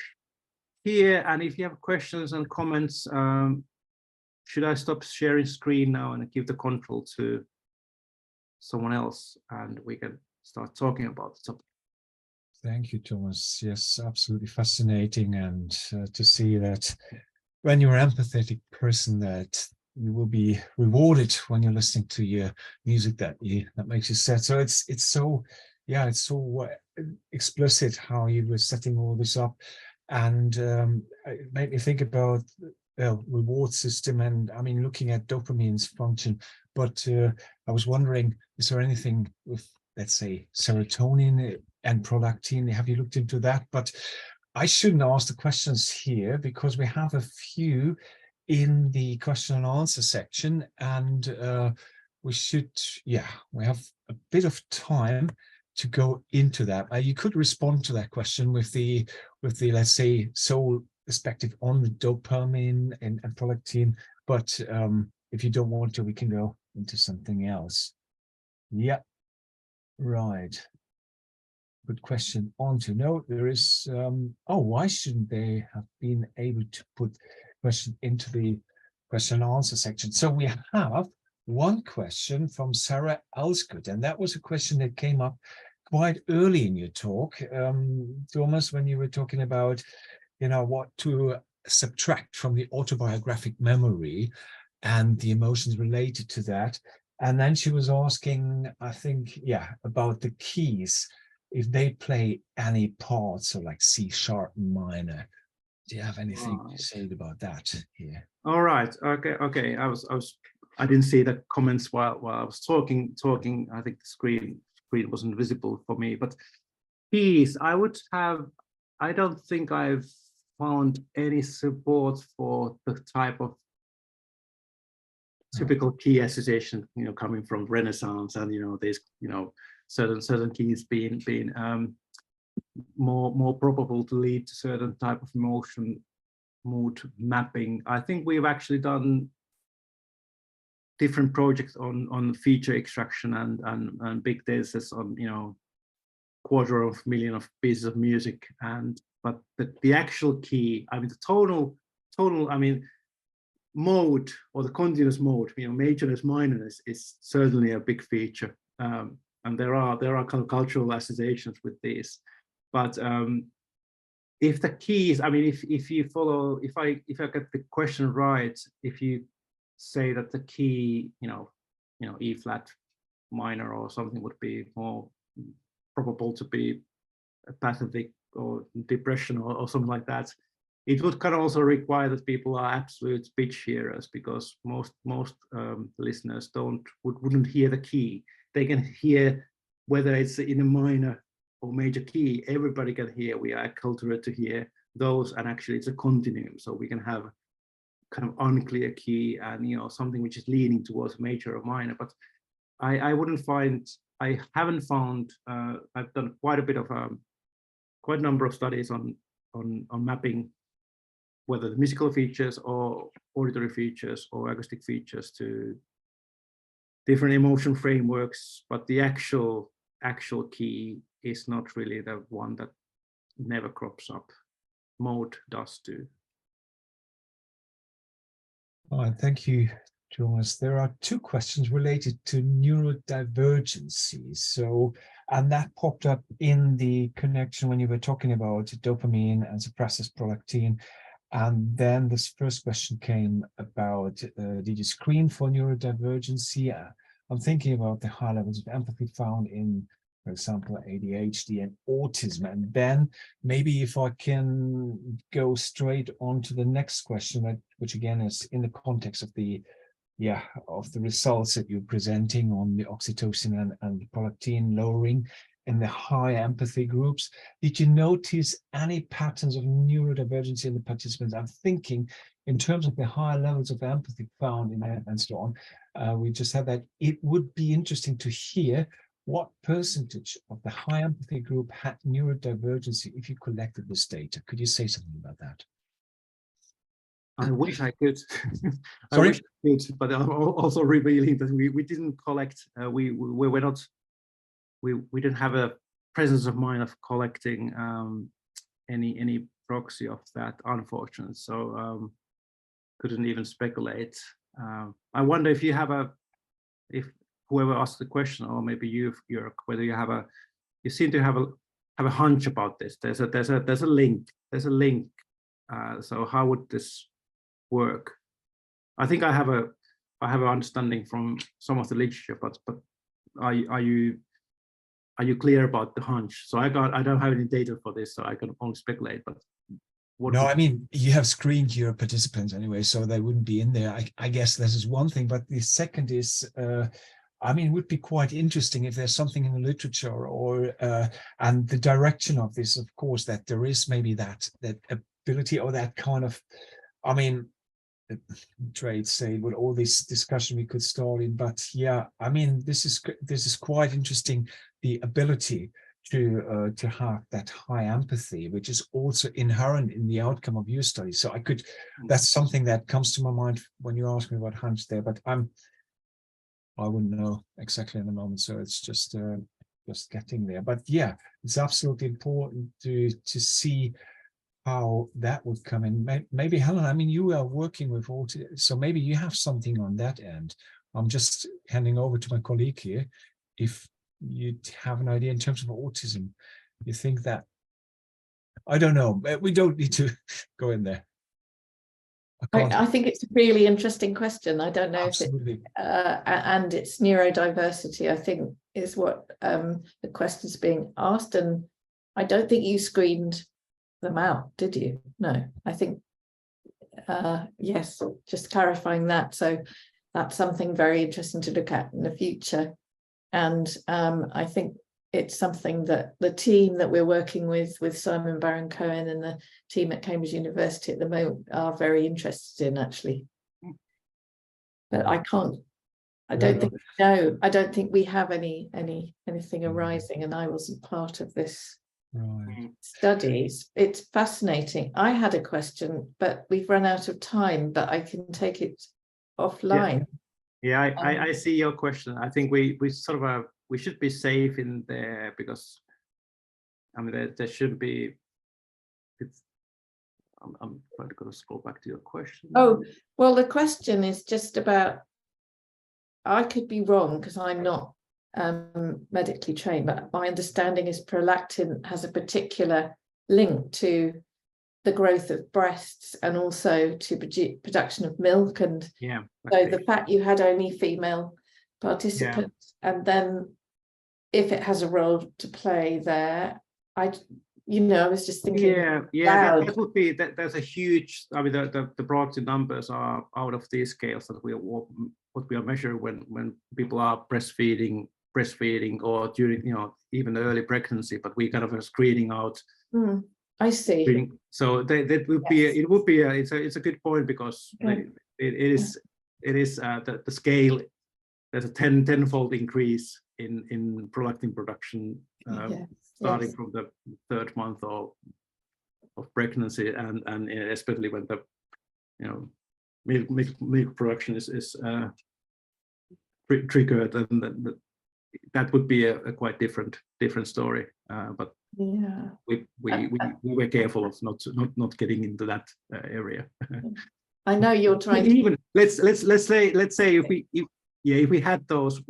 here, and if you have questions and comments, should I stop sharing screen now and give the control to someone else, and we can start talking about the topic? Thank you, Tuomas. Yes, absolutely fascinating, and to see that when you're an empathetic person, that you will be rewarded when you're listening to your music that makes you sad. So it's so, yeah, it's so explicit how you were setting all this up, and it made me think about reward system, and I mean, looking at dopamine's function. But I was wondering, is there anything with, let's say, serotonin and prolactin? Have you looked into that? But I shouldn't ask the questions here because we have a few in the question and answer section, and we have a bit of time to go into that. You could respond to that question with the let's say sole perspective on the dopamine and prolactin, but if you don't want to, we can go into something else. Yeah, right. Good question. On to no, there is. Why shouldn't they have been able to put question into the question and answer section? So we have one question from Sarah Alsgood, and that was a question that came up quite early in your talk, Tuomas, when you were talking about, you know, what to subtract from the autobiographic memory and the emotions related to that. And then she was asking, I think, about the keys, if they play any parts of like C sharp minor. Do you have anything to say about that here? All right. Okay. I didn't see the comments while I was talking. I think the screen wasn't visible for me. But keys, I don't think I've found any support for the type of typical key association, you know, coming from Renaissance, and you know, there's, you know, certain keys being more probable to lead to certain type of mood mapping. I think we've actually done different projects on feature extraction and big data sets on, you know, 250,000 of pieces of music, but the actual key, I mean, the tonal, I mean, mode or the continuous mode, you know, majorness, minorness is certainly a big feature, and there are kind of cultural associations with these. But if the keys, I mean, if you follow, if I get the question right, if you say that the key, you know, E flat minor or something would be more probable to be apathic or depression or something like that, it would kind of also require that people are absolute pitch hearers, because most listeners wouldn't hear the key. They can hear whether it's in a minor or major key. Everybody can hear. We are acculturated to hear those, and actually it's a continuum. So we can have kind of unclear key and, you know, something which is leaning towards major or minor. But I haven't found, I've done quite a number of studies on mapping whether the musical features or auditory features or acoustic features to different emotion frameworks, but the actual key is not really the one that never crops up. Mode does too. Thank you, Tuomas. There are two questions related to neurodivergency. So, and that popped up in the connection when you were talking about dopamine and suppressors prolactin. And then this first question came about, did you screen for neurodivergency? I'm thinking about the high levels of empathy found in, for example, ADHD and autism. And then maybe if I can go straight on to the next question, which again is in the context of the results that you're presenting on the oxytocin and prolactin lowering in the high empathy groups. Did you notice any patterns of neurodivergency in the participants? I'm thinking in terms of the higher levels of empathy found in it and so on. We just had that. It would be interesting to hear what percentage of the high empathy group had neurodivergency if you collected this data. Could you say something about that? I wish I could. Sorry? I wish I could, but I'm also revealing that we didn't collect. We were not. We didn't have a presence of mind of collecting any proxy of that, unfortunately. So couldn't even speculate. I wonder if you have if whoever asked the question, or maybe you, whether you seem to have a hunch about this. There's a link. So how would this work? I think I have an understanding from some of the literature, but are you clear about the hunch? So I don't have any data for this, so I can only speculate. But no, I mean, you have screened your participants anyway, so they wouldn't be in there. I guess this is one thing, but the second is, I mean, it would be quite interesting if there's something in the literature or and the direction of this, of course, that there is maybe that ability or that kind of, I mean, trade say with all this discussion we could start in, but yeah, I mean, this is quite interesting, the ability to have that high empathy, which is also inherent in the outcome of your study. So that's something that comes to my mind when you ask me about hunch there, but I wouldn't know exactly in the moment, so it's just getting there. But yeah, it's absolutely important to see how that would come in. Maybe Helen, I mean, you are working with autism, so maybe you have something on that end. I'm just handing over to my colleague here. If you have an idea in terms of autism, you think that, I don't know, we don't need to go in there. I think it's a really interesting question. I don't know Absolutely. if it, and it's neurodiversity, I think, is what the question's being asked. And I don't think you screened them out, did you? No, I think, yes, just clarifying that. So that's something very interesting to look at in the future. And I think it's something that the team that we're working with Simon Baron-Cohen and the team at Cambridge University at the moment are very interested in, actually. But I don't think we have anything arising, and I wasn't part of this studies. It's fascinating. I had a question, but we've run out of time, but I can take it offline. Yeah, I see your question. I think we sort of we should be safe in there, because I mean there should be. I'm trying to go scroll back to your question. Oh, well, the question is just about, I could be wrong because I'm not medically trained, but my understanding is prolactin has a particular link to the growth of breasts and also to production of milk. And yeah, so the fact you had only female participants, and then if it has a role to play there, I was just thinking. That would be there's a huge. I mean, the prolactin numbers are out of these scales that what we are measuring when people are breastfeeding or during even early pregnancy, but we kind of are screening out. I see. So that would be it's a good point, because it is the scale there's a tenfold increase in prolactin production starting from the 3rd month of pregnancy, and especially when the milk production is triggered, and that would be a quite different story. But we were careful of not getting into that area. I know you're trying to even let's say if we had those,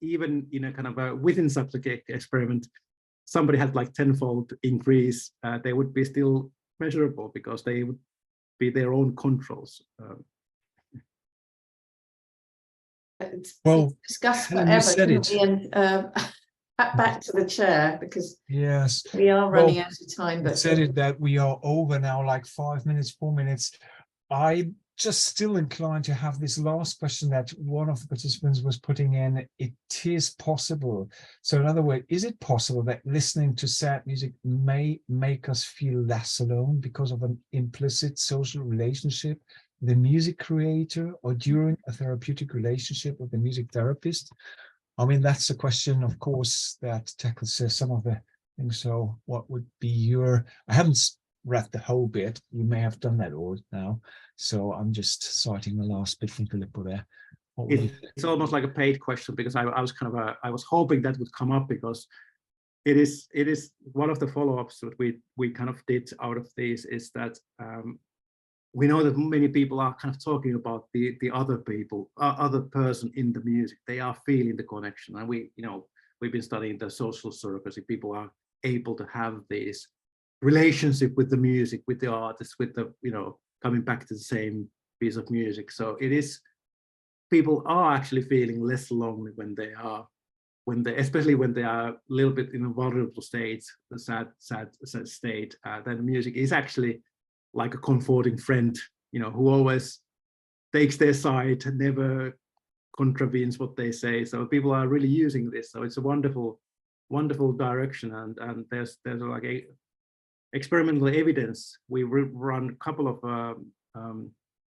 even in a kind of a within subject experiment, somebody had like tenfold increase, they would be still measurable because they would be their own controls. Well, discuss forever, and back to the chair, because yes, we are running out of time. But said it that we are over now, like 5 minutes, 4 minutes. I just still inclined to have this last question that one of the participants was putting in. It is possible. So in other words, is it possible that listening to sad music may make us feel less alone because of an implicit social relationship, the music creator, or during a therapeutic relationship with the music therapist? I mean, that's a question, of course, that tackles some of the things. So what would be your, I haven't read the whole bit, you may have done that all now, so I'm just citing the last bit from Filippo there. It's almost like a paid question, because I was kind of I was hoping that would come up, because it is one of the follow-ups that we kind of did out of this, is that we know that many people are kind of talking about the other people, other person in the music. They are feeling the connection, and we've been studying the social surrogacy. People are able to have this relationship with the music, with the artist, with the coming back to the same piece of music. So it is, people are actually feeling less lonely when they are, especially when they are a little bit in a vulnerable state, the sad state. Then music is actually like a comforting friend, who always takes their side and never contravenes what they say. So people are really using this. So it's a wonderful direction, and there's like a experimental evidence. We run a couple of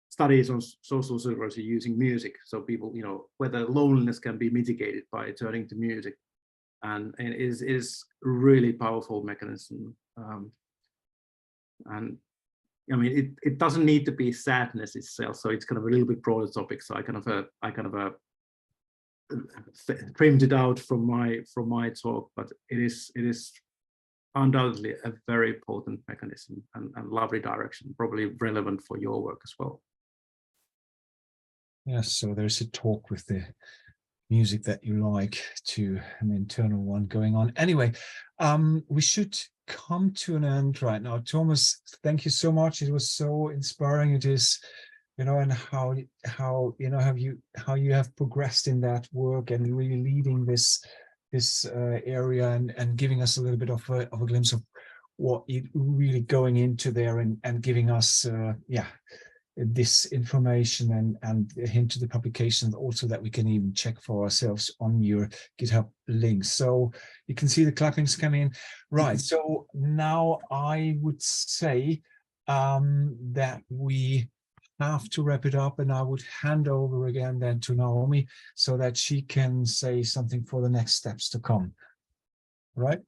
studies on social surrogacy using music. So people, whether loneliness can be mitigated by turning to music, and it is really powerful mechanism. And I mean, it doesn't need to be sadness itself. So it's kind of a little bit broader topic. So I kind of trimmed it out from my talk, but it is undoubtedly a very potent mechanism and lovely direction, probably relevant for your work as well. Yes, so there's a talk with the music that you like to an internal one going on. Anyway, we should come to an end right now. Tuomas, thank you so much. It was so inspiring. It is, and how you have progressed in that work and really leading this area and giving us a little bit of a glimpse of what you really going into there and giving us this information and a hint to the publication also that we can even check for ourselves on your GitHub links. So you can see the clappings coming in. Right, so now I would say that we have to wrap it up, and I would hand over again then to Naomi so that she can say something for the next steps to come. Right?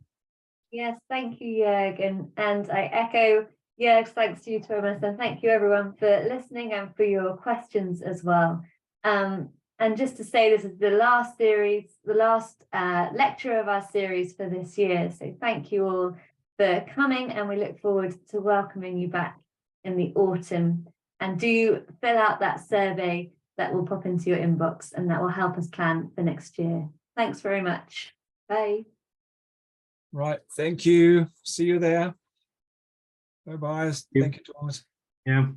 Yes, thank you, Jörg, and I echo Jörg's thanks to you, Tuomas, and thank you everyone for listening and for your questions as well. And just to say, this is the last series, the last lecture of our series for this year. So thank you all for coming, and we look forward to welcoming you back in the autumn. And do fill out that survey that will pop into your inbox, and that will help us plan for next year. Thanks very much. Bye. Right. Thank you. See you there. Bye-bye. Thank you, Tuomas. Yeah.